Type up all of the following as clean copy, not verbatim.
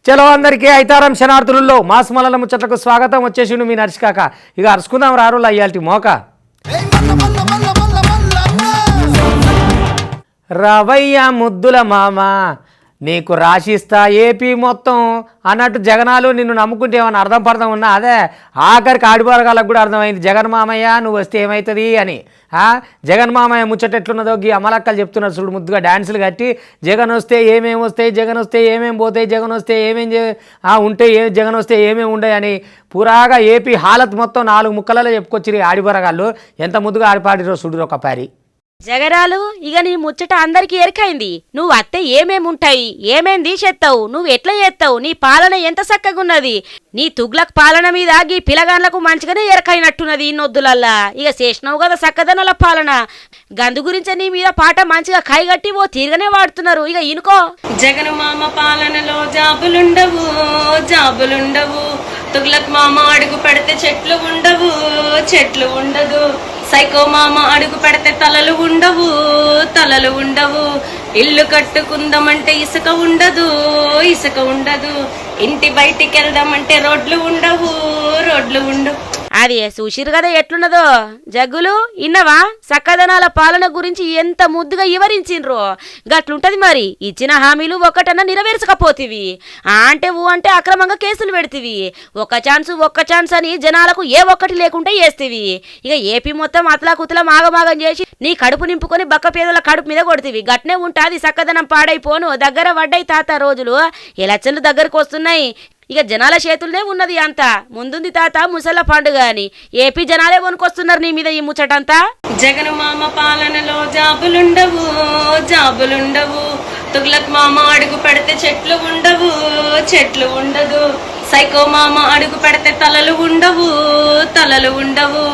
చలో అందరికీ ఐతారం శనార్థులలో మాస్మలల ముచ్చట్లకు స్వాగతం. వచ్చేసిండు మీ నర్సికాక. ఇక అరుచుకుందాం రారులు అయ్యాల్టి మోక రవయ్య ముద్దుల మామ నీకు రాసిస్తా ఏపీ మొత్తం అన్నట్టు జగనాలు నిన్ను నమ్ముకుంటే ఏమన్నా అర్థం పర్థం ఉన్నా అదే ఆఖరికి ఆడిపోరగాళ్ళకు కూడా అర్థమైంది జగన్ మామయ్య నువ్వు వస్తే ఏమవుతుంది అని. జగన్ మామయ్య ముచ్చట ఎట్లున్నదో గీ అమలక్కలు చెప్తున్నారు చూడు ముద్దుగా డ్యాన్సులు కట్టి జగన్ వస్తే ఏమేమి వస్తాయి, జగన్ వస్తే ఏమేమి పోతాయి, జగన్ వస్తే ఏమేమి ఉంటే జగన్ వస్తే ఏమేమి ఉండయి అని పూరాగా ఏపీ హాలత్ మొత్తం 4 ముక్కలలో చెప్పుకొచ్చిరి ఆడిపోరగాళ్ళు. ఎంత ముద్దుగా ఆడిపాడిరో చూడు ఒక పారి. జగరాలు ఇక నీ ముచ్చట అందరికి ఎరకైంది. నువ్వు అత్తే ఏమేముంటాయి, ఏమేం తీసేస్తావు, నువ్వు ఎట్లా చేస్తావు, నీ పాలన ఎంత చక్కగున్నది, నీ తుగ్లక్ పాలన మీద గీ పిలగాన్లకు మంచిగానే ఎరకైనట్టున్నది ఇన్నొద్దులల్లా. ఇక చేసినావు కదా చక్కదనల పాలన. గందు గురించే నీ మీద పాట మంచిగా కైగట్టి ఓ తీరుగానే వాడుతున్నారు. ఇక ఇనుకో జగన్ మామ పాలనలో జాబులుండవు జాబులుండవు, తుగ్లక్ మామ అడుగు పెడితే చెట్లు ఉండవు చెట్లు ఉండదు, సైకో మామ అడుగు పెడితే తలలు ఉండవు తలలు ఉండవు, ఇల్లు కట్టుకుందామంటే ఇసుక ఉండదు ఇసుక ఉండదు, ఇంటి బయటికి వెళ్దామంటే రోడ్లు ఉండవు రోడ్లు ఉండవు. అది చూసిరు కదా ఎట్లున్నదో. జగ్గులు ఇన్నవా సక్కదనాల పాలన గురించి ఎంత ముద్దుగా వివరించిండ్రో. గట్లుంటది మరి. ఇచ్చిన హామీలు ఒకటన్నా నెరవేర్చకపోతివి అంటే అంటే అక్రమంగా కేసులు పెడితివి. ఒక్క ఛాన్స్ అని జనాలకు ఏ ఒక్కటి లేకుంటే వేస్తేవి. ఇక ఏపీ మొత్తం అతలాకుతల మాగమాగం చేసి నీ కడుపు నింపుకొని బక్క పేదల కడుపు మీద కొడుతీవి. గట్నే ఉంటాది సక్కదనం పాడైపోను. దగ్గర పడ్డాయి తాత రోజులు. ఎలక్షన్లు దగ్గరకు వస్తున్నాయి. ఇక జనాల చేతుల్నే ఉన్నది అంతా. ముందుంది తాత ముసళ్ళ పండుగ అని ఏపీ జనాలే వణుకొస్తున్నారు నీ మీద ఈ ముచ్చటంతా. జగన్ మామ పాలనలో జాబులుండవు జాబులుండవు, తుగ్లక్ మామ అడుగు పెడితే చెట్లు ఉండవు చెట్లు ఉండదు, సైకో మామ అడుగు పెడితే తలలు ఉండవు తలలు ఉండవు.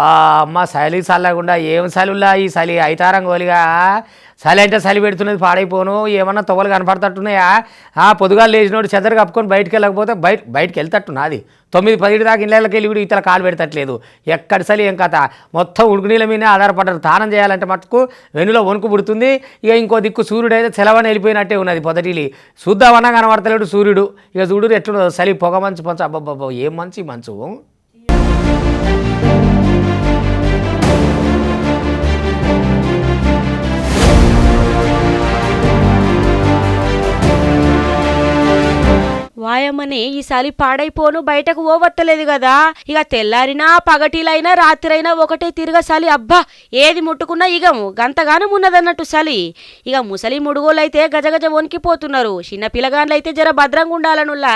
అమ్మ చలి చల్లకుండా ఏం చలిలా ఈ చలి ఐతారం గోలిగా. చలి అంటే చలి పెడుతున్నది పాడైపోను. ఏమన్నా తొగలు కనపడతట్టున్నాయా? పొద్దుగాలు లేచినోడు చెద్దరు కప్పుకొని బయటికి వెళ్ళకపోతే బయటికి వెళ్తట్టున్నది. 9-10 దాకా ఇళ్ళకి వెళ్ళి కూడా ఇతర కాలు పెడతట్లేదు. ఎక్కడ చలి ఏం కథ. మొత్తం ఉడుకునీళ్ళ మీదే ఆధారపడ్డారు. తానం చేయాలంటే మటుకు వెన్నులో వణుకు పుడుతుంది. ఇక ఇంకో దిక్కు సూర్యుడు అయితే సెలవని వెళ్ళిపోయినట్టే ఉన్నది. పొదటిలి చూద్దామన్నా కనబడతలేడు సూర్యుడు. ఇక చూడు ఎట్లున్నదో చలి. పొగ మంచు పంచు. అబ్బబ్బబ్బో ఏం మంచి మంచు. వాయమ్మని ఈసారి పాడైపోను బయటకు ఓవత్తలేదు కదా. ఇక తెల్లారినా పగటిలైనా రాత్రైనా ఒకటే తిరగ సలి. అబ్బా ఏది ముట్టుకున్నా ఇగము గంతగానం ఉన్నదన్నట్టు సలి. ఇక ముసలి ముడుగోళ్ళైతే గజగజ వణికిపోతున్నారు. చిన్న పిల్లగాండ్లైతే జర భద్రంగా ఉండాలనుల్లా.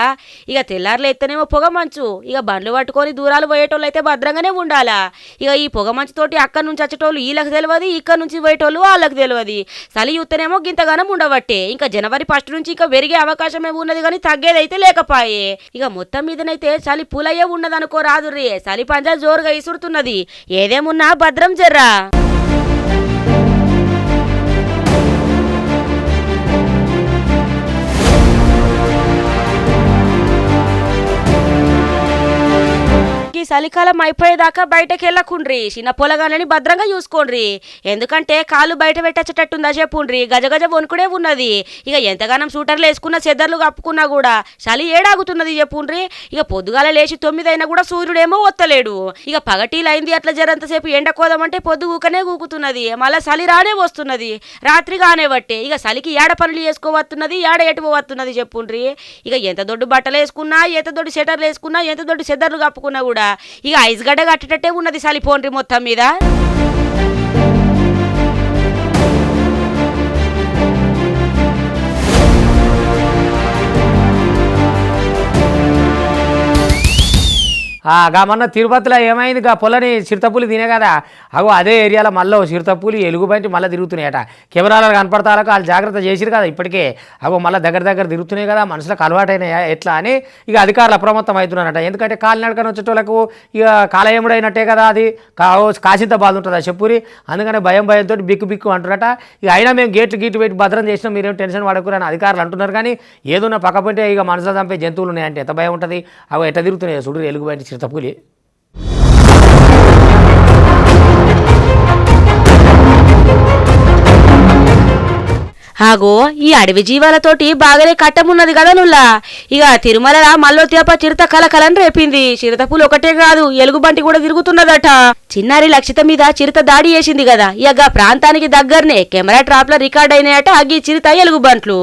ఇక తెల్లారులు ఎత్తనేమో పొగ మంచు. ఇక బండ్లు పట్టుకొని దూరాలు పోయేటోళ్ళు అయితే భద్రంగానే ఉండాలా. ఇక ఈ పొగ మంచుతోటి అక్కడి నుంచి వచ్చేటోళ్ళు వీళ్ళకి తెలియదు, ఇక్కడ నుంచి పోయేటోళ్ళు వాళ్ళకి తెలియదు. చలి యుత్తనేమో గింతగానం ఉండబట్టే. ఇంకా జనవరి 1 నుంచి ఇంకా పెరిగే అవకాశమే ఉన్నది కానీ తగ్గేదైతే లేకపాయే. ఇక మొత్తం మీదనైతే చలి పూలయ్యే ఉన్నదనుకో రాదుర్రే. చలి పంజా జోరుగా ఇసురుతున్నది. ఏదేమున్నా భద్రం జర్రా. చలికాలం అయిపోయేదాకా బయటకు వెళ్ళకుండ్రి. చిన్న పొలగాలని భద్రంగా చూసుకోండ్రి. ఎందుకంటే కాళ్ళు బయట పెట్టచ్చేటట్టుందా చెప్పుండ్రి. గజగజ వణుకుడే ఉన్నది. ఇక ఎంతగానం సూటర్లు వేసుకున్నా చెద్దర్లు కప్పుకున్నా కూడా చలి ఏడాగుతున్నది చెప్పుండ్రి. ఇక పొద్దుగాల లేచి 9 అయినా కూడా సూర్యుడేమో వత్తలేడు. ఇక పగటీలైంది అట్లా జరంతసేపు ఎండ కోదమంటే పొద్దు ఊకనే ఊకుతున్నది. మళ్ళీ చలి రానే వస్తున్నది, రాత్రి కానే బట్టే. ఇక చలికి ఏడ పనులు చేసుకోవస్తున్నది, ఏడ ఎటు పోవస్తున్నది చెప్పుండ్రి. ఇక ఎంత దొడ్డు బట్టలు వేసుకున్నా, ఎంత దొడ్డు సెటర్లు వేసుకున్నా, ఎంత దొడ్డు చెద్దర్లు కప్పుకున్నా కూడా ఇక ఐస్ గడ్డ కట్టేటట్టే ఉన్నది చలిపోండ్రి మొత్తం మీద. మొన్న తిరుపతిలో ఏమైంది? పొలని చిరుతపులి తినే కదా. అదే ఏరియాలో మళ్ళీ చిరుతపులి ఎలుగుబంటి మళ్ళీ తిరుగుతున్నాయట. కెమెరాలు కనపడతాలకు వాళ్ళు జాగ్రత్త చేసిరు కదా ఇప్పటికే. మళ్ళీ దగ్గర తిరుగుతున్నాయి కదా. మనుషులకు అలవాటైనాయా ఎట్లా అని ఇక అధికారులు అప్రమత్తం అవుతున్నారట. ఎందుకంటే కాలినడకన వచ్చేటోళ్ళకు ఇక కాలయముడైనట్టే కదా. అది కాసింత బాధ ఉంటుందా చెప్పురి. అందుకనే భయంతో బిక్కు అంటున్నట. ఇక అయినా మేము గేట్లు పెట్టి భద్రం చేసినాం, మీరేం టెన్షన్ పడకూరని అధికారులు అంటున్నారు. కానీ ఏదన్నా పక్కపోతే ఇక మనసులో చంపే జంతువులు ఉన్నాయంటే ఎంత భయం ఉంటుంది. ఎట్లా తిరుగుతున్నాయి చూడు ఎలుగుబంటి చిరుతపులి. ఆగో ఈ అడవి జీవాలతోటి బాగానే కట్టమున్నది కదా నుల్లా. ఇక తిరుమల మల్లోత్యాప చిరుత కలకలని రేపింది. చిరుతపులు ఒకటే కాదు ఎలుగుబంటి కూడా తిరుగుతున్నదట. చిన్నారి లక్షిత మీద చిరుత దాడి చేసింది కదా, ఇక ప్రాంతానికి దగ్గరనే కెమెరా ట్రాప్ లో రికార్డ్ అయినాయట అగ్గి చిరుత ఎలుగుబంట్లు.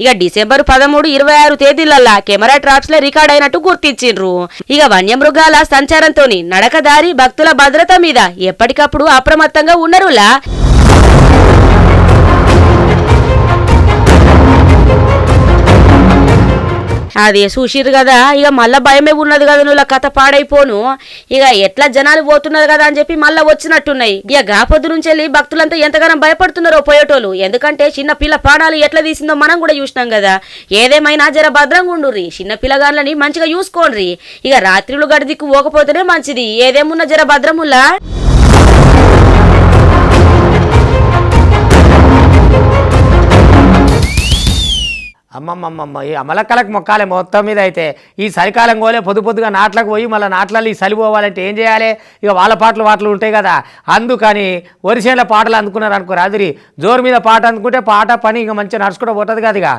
ఇక డిసెంబర్ 13, 26 తేదీలల్లా కెమెరా ట్రాప్స్ లో రికార్డ్ అయినట్టు గుర్తించిండ్రు. ఇక వన్యమృగాల సంచారంతో నడకదారి భక్తుల భద్రత మీద ఎప్పటికప్పుడు అప్రమత్తంగా ఉన్నరులా. అదే చూసిర్రు కదా, ఇక మళ్ళా భయమే ఉన్నది కదా నువ్వు కథ పాడైపోను. ఇక ఎట్లా జనాలు పోతున్నారు కదా అని చెప్పి మళ్ళా వచ్చినట్టున్నాయి. ఇక గాపొద్దు నుంచి వెళ్ళి భక్తులంతా ఎంతగానో భయపడుతున్నారో పోయేటోళ్ళు. ఎందుకంటే చిన్న పిల్ల ప్రాణాలు ఎట్లా తీసిందో మనం కూడా చూసినాం కదా. ఏదేమైనా జర భద్రంగా ఉండుర్రి, చిన్న పిల్లగాళ్ళని మంచిగా చూసుకోండి. ఇక రాత్రిలు గడి దిక్కు పోకపోతేనే మంచిది. ఏదేమున్నా జర భద్రముల్లా. అమ్మమ్మమ్మమ్మ ఈ అమలక్కలకు మొక్కాలే మొత్తం మీద. అయితే ఈ చలికాలం పోలే పొద్దుగా నాట్లకు పోయి మళ్ళీ నాట్లలో ఈ చలి పోవాలంటే ఏం చేయాలి? ఇక వాళ్ళ పాటలు ఉంటాయి కదా, అందుకని వరిసేళ్ళ పాటలు అందుకున్నారు అనుకో. రాత్రి జోరు మీద పాట అందుకుంటే పాట పని ఇంకా మంచిగా నడుచుకుంటూ పోతుంది కదా. ఇక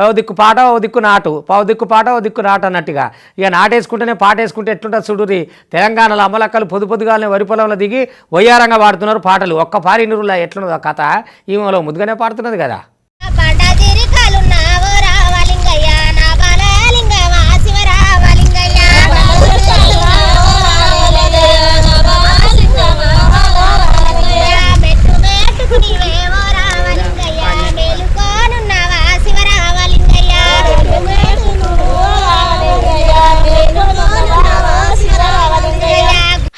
ఓ దిక్కు పాట ఓ దిక్కు నాటు, పావు దిక్కు పాట ఓ దిక్కు నాటు అన్నట్టుగా. ఇక నాటేసుకుంటేనే పాట వేసుకుంటే ఎట్లుంటుంది చూడురి. తెలంగాణలో అమలక్కలు పొద్దుగానే వరి పొలంలో దిగి వయ్యారంగా పాడుతున్నారు పాటలు. ఒక్క పారి నిరులా ఎట్లున్నదో కథ ఈమెలో ముద్దుగానే పాడుతున్నది కదా.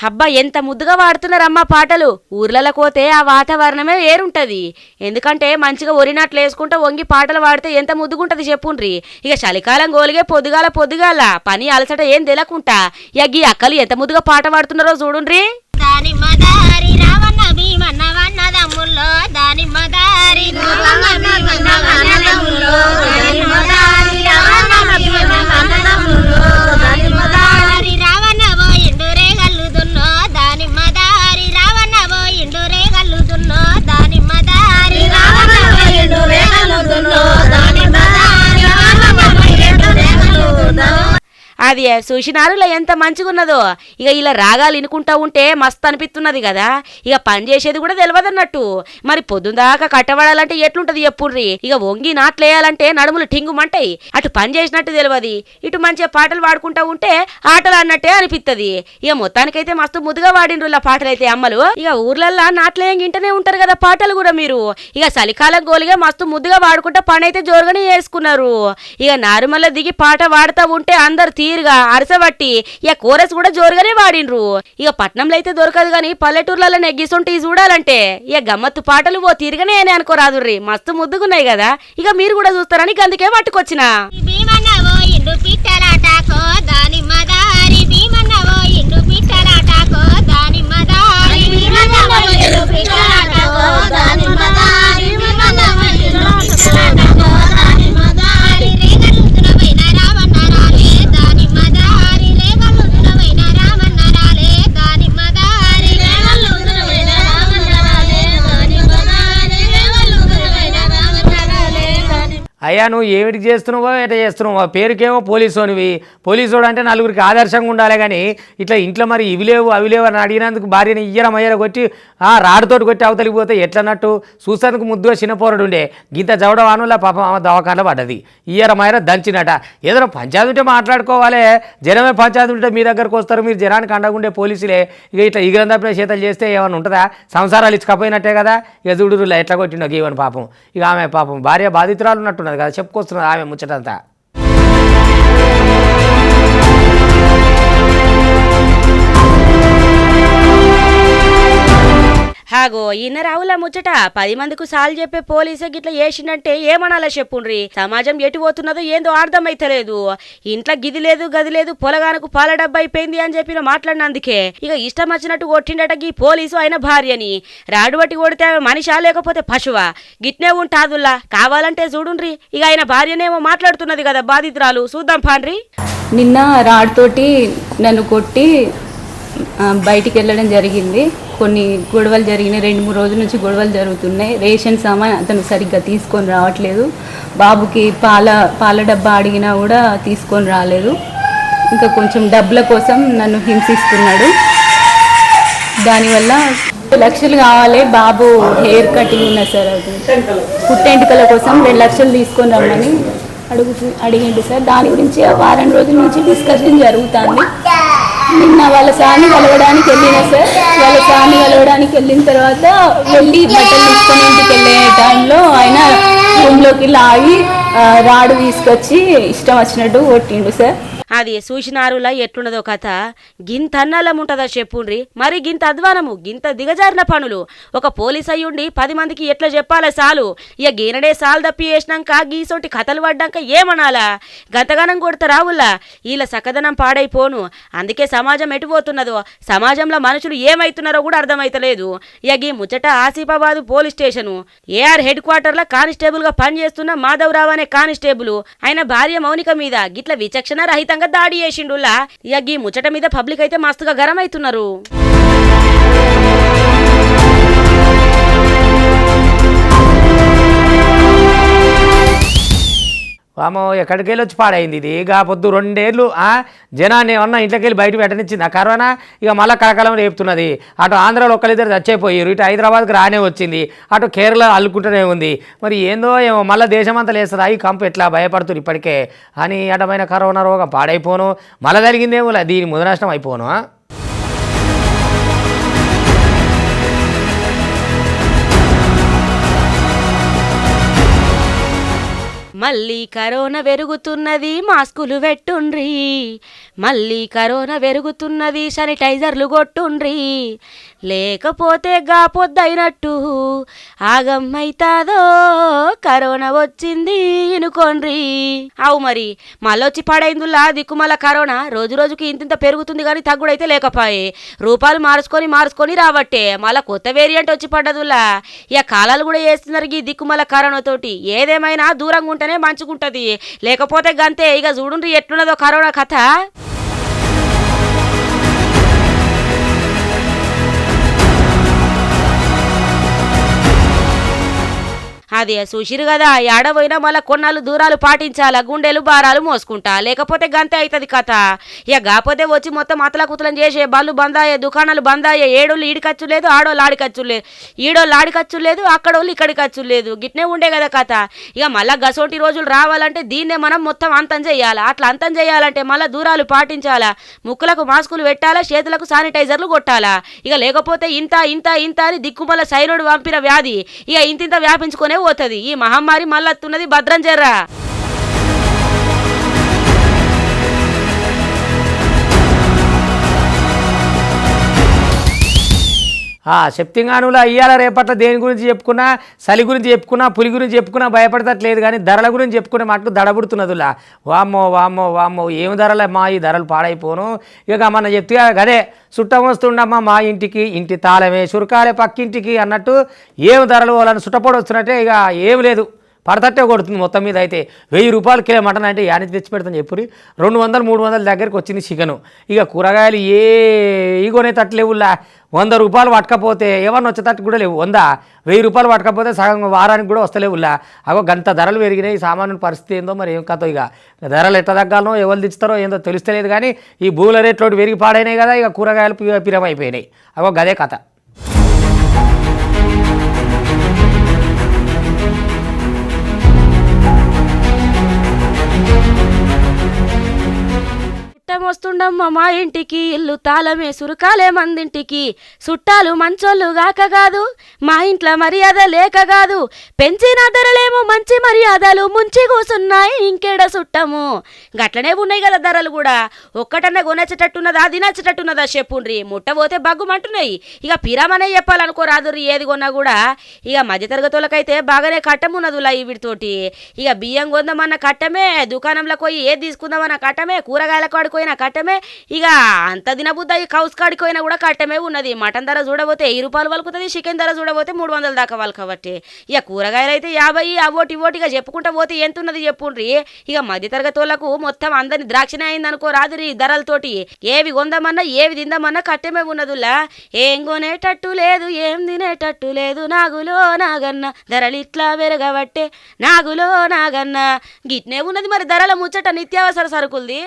అబ్బా ఎంత ముద్దుగా వాడుతున్నారమ్మా పాటలు. ఊర్లలో పోతే ఆ వాతావరణమే వేరుంటది. ఎందుకంటే మంచిగా ఒరినట్లు వేసుకుంటూ వంగి పాటలు పాడితే ఎంత ముద్దుగుంటది చెప్పుండ్రి. ఇక చలికాలం గోలిగే పొద్దుగాల పని అలసట ఏం తెలకుంటా ఇక ఈ అక్కలు ఎంత ముద్దుగా పాట పాడుతున్నారో చూడుండ్రి. అది సుషినారులో ఎంత మంచిగున్నదో. ఇక ఇలా రాగాలు వినుకుంటా ఉంటే మస్తు అనిపిస్తున్నది కదా. ఇక పని చేసేది కూడా తెలియదన్నట్టు. మరి పొద్దుందాకా కట్టబడాలంటే ఎట్లుంటది చెప్పుర్రి. ఇక వంగి నాట్లేయాలంటే నడుములు టింగుమంటాయి. అటు పని చేసినట్టు తెలియదు, ఇటు మంచిగా పాటలు పాడుకుంటా ఉంటే ఆటలు అన్నట్టే అనిపిస్తుంది. ఇక మొత్తానికైతే మస్తు ముద్దుగా వాడిండ్రు ఇలా పాటలు అయితే అమ్మలు. ఇక ఊర్లల్లో నాట్లేయం ఇంటనే ఉంటారు కదా పాటలు కూడా మీరు. ఇక చలికాలం గోలిగా మస్తు ముద్దుగా వాడుకుంటా పని అయితే జోరుగానే చేసుకున్నారు. ఇక నారుమల్ల దిగి పాట పాడుతూ ఉంటే అందరు తీరుగా అరసబట్టి ఇక కోరస్ కూడా జోరుగానే వాడిండ్రు. ఇక పట్నంలో అయితే దొరకదు గాని పల్లెటూర్లలో నెగ్గిసొంటి చూడాలంటే ఇక గమ్మత్తు పాటలు ఓ తీరుగానే అని అనుకోరాదుర్రి. మస్తు ముద్దుగున్నాయి కదా. ఇక మీరు కూడా చూస్తారని అందుకే పట్టుకొచ్చిన. అయ్యా నువ్వు ఏమిటికి చేస్తున్నావో ఎట్లా చేస్తున్నావో, పేరుకేమో పోలీసోనివి. పోలీసోడు అంటే నలుగురికి ఆదర్శంగా ఉండాలి. కానీ ఇట్లా ఇంట్లో మరి ఇవి లేవు అవి లేవు అని అడిగినందుకు భార్యని ఇయ్యర కొట్టి రాడుతోటి కొట్టి అవతలికి పోతే ఎట్లన్నట్టు. చూసేందుకు ముద్దుగా చిన్నపోరడు ఉండే గింత జవడం అనులా పాపం ఆమె దవాఖానలో పడ్డది. ఇయ్యర దంచినట. ఏదైనా పంచాయతీ ఉంటే మాట్లాడుకోవాలి. జనమే పంచాయతీ ఉంటే మీ దగ్గరకు వస్తారు, మీరు జనానికి అండగుండే పోలీసులే. ఇక ఇట్లా ఇగరం తప్పిన చేతలు చేస్తే ఏమైనా ఉంటుందా? సంసారాలు ఇచ్చకపోయినట్టే కదా. ఇక చూడురులా ఎట్లా కొట్టిండో గీవని పాపం. ఇక ఆమె పాపం భార్య బాధితురాలు ఉన్నట్టున్నది కదా, చెప్పుకొస్తున్నది ఆమె ముచ్చటంతా. హాగో ఈయన రావుల ముచ్చట 10 మందికి సాల్ చెప్పే పోలీసు గిట్లా చేసిందంటే ఏమనాలా చెప్పుండ్రి. సమాజం ఎటు పోతున్నదో ఏందో అర్థమైతలేదు. ఇంట్లో గిది లేదు గది లేదు, పొలగానకు పాల డబ్బా అయిపోయింది అని చెప్పిన మాట్లాడినందుకే ఇక ఇష్టం వచ్చినట్టు కొట్టిండట ఈ పోలీసు ఆయన భార్యని. రాడు బట్టి కొడితే మనిషా లేకపోతే పశువా గిట్నే ఉంటాదుల్లా. కావాలంటే చూడుండ్రి. ఇక ఆయన భార్యనేమో మాట్లాడుతున్నది కదా బాధితురాలు, చూద్దాం పాండ్రి. నిన్న రాడ్తోటి నన్ను కొట్టి బయటికి వెళ్ళడం జరిగింది. కొన్ని గొడవలు జరిగినాయి. 2-3 రోజుల నుంచి గొడవలు జరుగుతున్నాయి. రేషన్ సామాన్ అతను సరిగ్గా తీసుకొని రావట్లేదు. బాబుకి పాల డబ్బా అడిగినా కూడా తీసుకొని రాలేదు. ఇంకా కొంచెం డబ్బుల కోసం నన్ను హింసిస్తున్నాడు. దానివల్ల 2 లక్షలు కావాలి. బాబు హెయిర్ కటింగ్ ఉన్నది సార్, అది పుట్టెంటుకల కోసం 2 లక్షలు తీసుకొని రమ్మని అడిగిండు సార్. దాని గురించి వారం రోజుల నుంచి డిస్కషన్ జరుగుతుంది. నిన్న వాళ్ళ సార్ని కలవడానికి వెళ్ళిన సార్. వాళ్ళ సార్ని కలవడానికి వెళ్ళిన తర్వాత వెళ్ళి బట్టలు తీసుకొని ఇంటికి వెళ్ళే టైంలో ఆయన రూమ్లోకి లాగి రాడు తీసుకొచ్చి ఇష్టం వచ్చినట్టు కొట్టిండు సార్. అది సూచినారులా ఎట్లున్నదో కథ. గింత అన్నలం ఉంటుందా చెప్పుండ్రి. మరి గింత అధ్వానము, గింత దిగజారిన పనులు ఒక పోలీస్ అయ్యుండి 10 మందికి ఎట్లా చెప్పాలా సాలు. ఇక గీనడే సాలు తప్పి వేసినాక గీసోటి కథలు పడ్డాక ఏమనాలా? గంతగానం కొడతారా ఉల్లా? వీళ్ళ సకదనం పాడైపోను. అందుకే సమాజం ఎటుపోతున్నదో, సమాజంలో మనుషులు ఏమైతున్నారో కూడా అర్థమైతలేదు. ఇక ఈ ముచ్చట Asifabad police station AR head క్వార్టర్లో కానిస్టేబుల్గా పనిచేస్తున్న మాధవరావు అనే కానిస్టేబుల్ ఆయన భార్య మౌనిక మీద గిట్ల విచక్షణ రహితంగా దాడి చేసిండులా. ఇక ఈ ముచ్చట మీద పబ్లిక్ అయితే మస్తుగా గరం అవుతున్నారు. వామో ఎక్కడికి వెళ్ళి వచ్చి పాడైంది ఇది. ఇక పొద్దు 2 ఏళ్ళు జనాన్ని ఏమన్నా ఇంట్లోకి వెళ్ళి బయట పెట్టనిచ్చింది ఆ కరోనా. ఇక మళ్ళీ కలకలం రేపుతున్నది. అటు ఆంధ్రాలో ఒక్కరిద్దరు చచ్చిపోయారు, ఇటు హైదరాబాద్కి రానే వచ్చింది, అటు కేరళ అల్లుకుంటూనే ఉంది. మరి ఏందో ఏమో మళ్ళీ దేశమంతా లేస్తుంది. ఈ కంపు ఎట్లా భయపడుతుంది ఇప్పటికే అని. అటమైన కరోనా రోగం పాడైపోను, మళ్ళీ జరిగిందేమో దీని ముదనష్టం అయిపోను. మళ్ళీ కరోనా పెరుగుతున్నది, మాస్కులు పెట్టుండ్రి. మళ్ళీ కరోనా పెరుగుతున్నది, శానిటైజర్లు కొట్టుండ్రి. లేకపోతే గా పొద్దైనట్టు ఆగమ్మైతాదో కరోనా వచ్చింది ఇనుకోండ్రి. అవు మరి మళ్ళొచ్చి పడైందుల్లా దిక్కుమల్ల కరోనా. రోజు రోజుకి ఇంత పెరుగుతుంది కానీ తగ్గుడైతే లేకపోయే. రూపాలు మార్చుకొని రావట్టే మళ్ళా కొత్త వేరియంట్ వచ్చి పడ్డదుల్లా. ఇక కాలాలు కూడా వేస్తున్నారు ఈ దిక్కుమల్ల కరోనా తోటి. ఏదేమైనా దూరంగా ఉంటేనే మంచుకుంటది, లేకపోతే గంతే. ఇక చూడుండ్రి ఎట్లున్నదో కరోనా కథ. అదే చూసిరు కదా, ఏడపోయినా మళ్ళీ కొన్నాళ్ళు దూరాలు పాటించాలా, గుండెలు భారాలు మోసుకుంటా, లేకపోతే గంతే అవుతుంది కథ. ఇక కాకపోతే వచ్చి మొత్తం అతలకుతలం చేసే బళ్ళు బందాయే, దుకాణాలు బందాయే. ఏడోళ్ళు ఈడికచ్చు లేదు, ఆడోళ్ళు ఆడికచ్చు లేదు, ఈడోళ్ళు ఆడికచ్చు లేదు, అక్కడోళ్ళు ఇక్కడికచ్చు లేదు. గిట్నే ఉండే కదా కథ. ఇక మళ్ళీ గసోటి రోజులు రావాలంటే దీన్నే మనం మొత్తం అంతం చేయాలా. అట్లా అంతం చేయాలంటే మళ్ళీ దూరాలు పాటించాలా, ముక్కులకు మాస్కులు పెట్టాలా, చేతులకు శానిటైజర్లు కొట్టాలా. ఇక లేకపోతే ఇంత ఇంత ఇంత అని దిక్కుమల్ల సైనుడు పంపిన వ్యాధి ఇక ఇంత వ్యాపించుకునే పోతుంది. ఈ మహమ్మారి మళ్ళొత్తున్నది, భద్రం జర్రా. చెప్తింగానులా ఇయ్యాల రేపట్ల దేని గురించి చెప్పుకున్నా, చలి గురించి చెప్పుకున్నా, పులి గురించి చెప్పుకున్నా భయపడతట్లేదు. కానీ ధరల గురించి చెప్పుకునే మటుకు దడబుడుతున్నదిలా. వామ్మో వామ్మో వామ్మో ఏమి ధరలే మా ఈ ధరలు పాడైపోను. ఇక మన చెప్తే అదే చుట్టం వస్తుండమ్మా మా ఇంటికి, ఇంటి తాళమే చురకాలే పక్కింటికి అన్నట్టు ఏమి ధరలు వాళ్ళని చుట్టపోడు వస్తున్నట్టే. ఇక ఏమి లేదు, పడతట్టే కొడుతుంది మొత్తం మీద. అయితే 1000 రూపాయలు కిలో మటన్ అంటే యానికి తెచ్చి పెడతాను చెప్పురి. 200-300 దగ్గరికి వచ్చింది చికెను. ఇక కూరగాయలు ఏ కొనే తట్టలేవులా. 100 రూపాయలు పట్టకపోతే ఎవరిని వచ్చేటట్టు కూడా లేవు. 1000 రూపాయలు పట్టకపోతే సగం వారానికి కూడా వస్తలేవులా. అగో గంత ధరలు పెరిగినాయి. సామాన్యుల పరిస్థితి ఏందో మరి ఏం కథో. ఇక ధరలు ఎట్లా తగ్గాలనో ఎవరు తెచ్చుతారో ఏందో తెలుస్తలేదు. కానీ ఈ భూముల రేట్లు పెరిగి పాడైనాయి కదా. ఇక కూరగాయలు పిరమైపోయినాయి. అగో గదే కథ. వస్తుండమ్మ మా ఇంటికి, ఇల్లు తాళమే సురకాలే మందింటికి. చుట్టాలు మంచోళ్ళు గాక కాదు, మా ఇంట్లో మర్యాద లేక కాదు. పెంచిన ధరలేమో మంచి మర్యాదలు ముంచి కూసున్నాయి ఇంకేడ చుట్టము. గట్లనే ఉన్నాయి కదా ధరలు కూడా. ఒక్కటన్నా కొనచ్చేటట్టున్నదా, అది నచ్చేటట్టున్నదా చెప్పుండ్రి. ముట్టబోతే బగ్గుమంటున్నాయి. ఇక పిరమనే చెప్పాలనుకోరాదు ఏది కొన్నా కూడా. ఇక మధ్యతరగతులకైతే బాగానే కట్టమున్నదులా వీటితోటి. ఇక బియ్యం కొందామన్న కట్టమే, దుకాణంలోకి పోయి ఏది తీసుకుందామన్న కట్టమే, కూరగాయల కాడుకోయిన పోయినా కట్టమే. ఇక అంత దినబుద్ధ ఈ కౌస్ కాడికి పోయినా కూడా కట్టమే ఉన్నది. మటన్ ధర చూడబోతే 1000 రూపాయలు వలుకుతుంది, చికెన్ ధర చూడబోతే 300 దాకా వాళ్ళు కాబట్టి ఇక కూరగాయలు అయితే 50 అవోటి ఇవోటిగా చెప్పుకుంటా పోతే ఎంత ఉన్నది చెప్పుండ్రి. ఇక మధ్యతరగతి వాళ్ళకు మొత్తం అందరిని ద్రాక్షనే అయింది అనుకో రాదురి ధరలతోటి. ఏవి కొందామన్నా ఏవి తిందామన్నా కట్టమే ఉన్నదులా. ఏం కొనేటట్టు లేదు ఏం తినేటట్టు లేదు నాగులో నాగన్న ధరలు ఇట్లా పెరగబట్టే నాగులో నాగన్న గిట్నే ఉన్నది మరి ధరల ముచ్చట నిత్యావసర సరుకులది.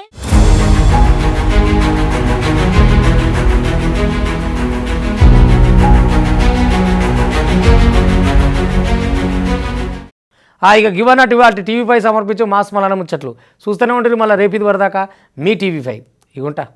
ఇక గివన్నట్టు వాటి టీవీ5 సమర్పించు మాస్ మలన ముచ్చట్లు చూస్తూనే ఉంటుంది. మళ్ళీ రేపు ఇది వరదాకా మీ టీవీ5 ఇగుంటా.